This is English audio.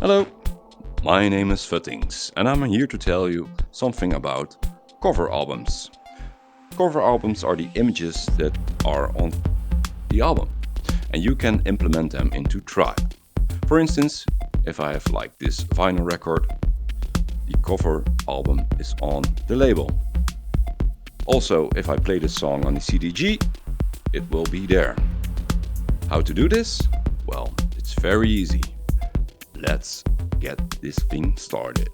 Hello, my name is Futtings and I'm here to tell you something about cover albums. Cover albums are the images that are on the album and you can implement them into Tribe. For instance, if I have like this vinyl record, the cover album is on the label. Also, if I play the song on the CDG, it will be there. How to do this? Well, it's very easy. Let's get this thing started.